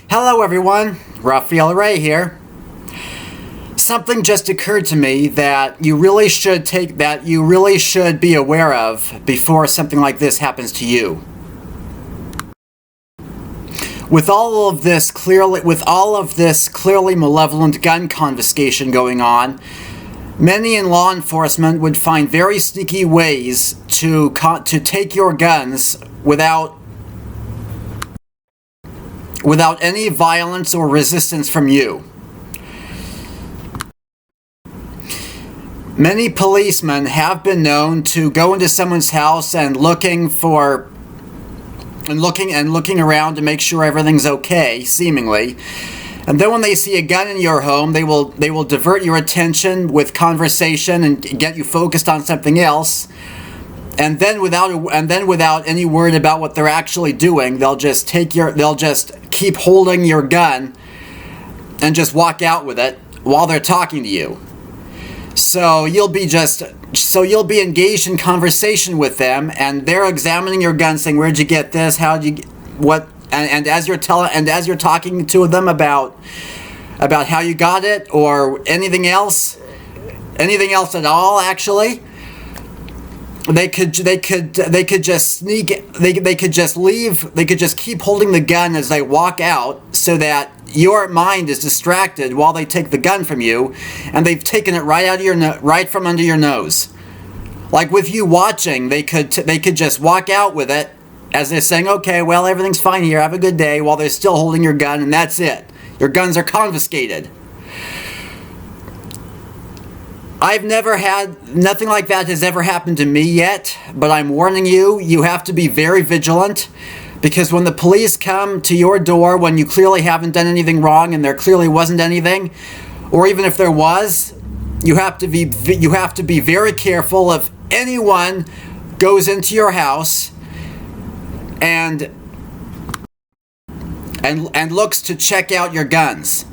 Hello everyone, Raphael Ray here. Something just occurred to me that you really should be aware of before something like this happens to you. With all of this clearly malevolent gun confiscation going on, many in law enforcement would find very sneaky ways to take your guns without any violence or resistance from you. Many policemen have been known to go into someone's house and looking around to make sure everything's okay, seemingly. And then when they see a gun in your home, they will divert your attention with conversation and get you focused on something else. And then without any word about what they're actually doing, they'll just keep holding your gun and just walk out with it while they're talking to you. So you'll be engaged in conversation with them, and they're examining your gun, saying, "Where'd you get this? How'd you what?" And as you're talking to them about how you got it or anything else at all, actually. They could just keep holding the gun as they walk out, so that your mind is distracted while they take the gun from you, and they've taken it right from under your nose. Like with you watching, they could just walk out with it as they're saying, "Okay, well, everything's fine here. Have a good day," while they're still holding your gun, and that's it. Your guns are confiscated. Nothing like that has ever happened to me yet, but I'm warning you, you have to be very vigilant, because when the police come to your door when you clearly haven't done anything wrong and there clearly wasn't anything, or even if there was, you have to be very careful if anyone goes into your house and looks to check out your guns.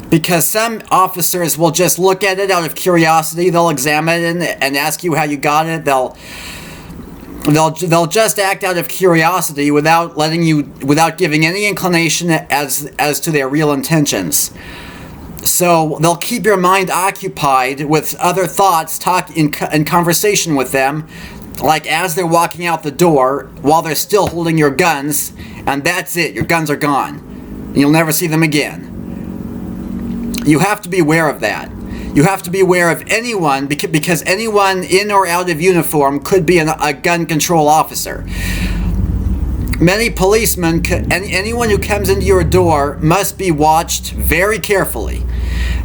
Because some officers will just look at it out of curiosity. They'll examine it and ask you how you got it. They'll just act out of curiosity without giving any inclination as to their real intentions. So they'll keep your mind occupied with other thoughts, talk in conversation with them, like as they're walking out the door while they're still holding your guns, and that's it. Your guns are gone. You'll never see them again. You have to be aware of that. You have to be aware of anyone, because anyone in or out of uniform could be a gun control officer. Many policemen, anyone who comes into your door must be watched very carefully,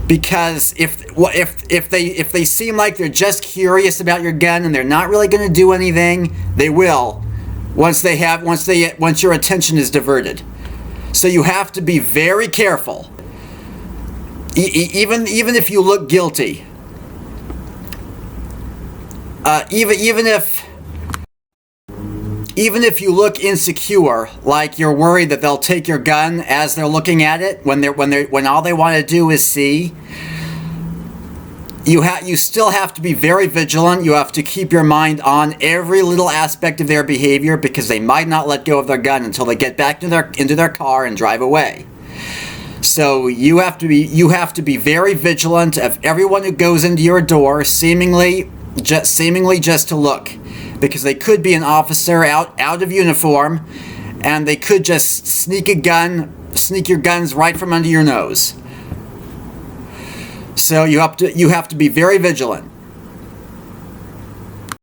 because if they seem like they're just curious about your gun and they're not really going to do anything, they will once your attention is diverted. So you have to be very careful. Even if you look guilty, even if you look insecure, like you're worried that they'll take your gun as they're looking at it, when all they want to do is see, you still have to be very vigilant. You have to keep your mind on every little aspect of their behavior, because they might not let go of their gun until they get back into their car and drive away. So you have to be very vigilant of everyone who goes into your door, seemingly just to look, because they could be an officer out of uniform, and they could just sneak your guns right from under your nose. So you have to be very vigilant.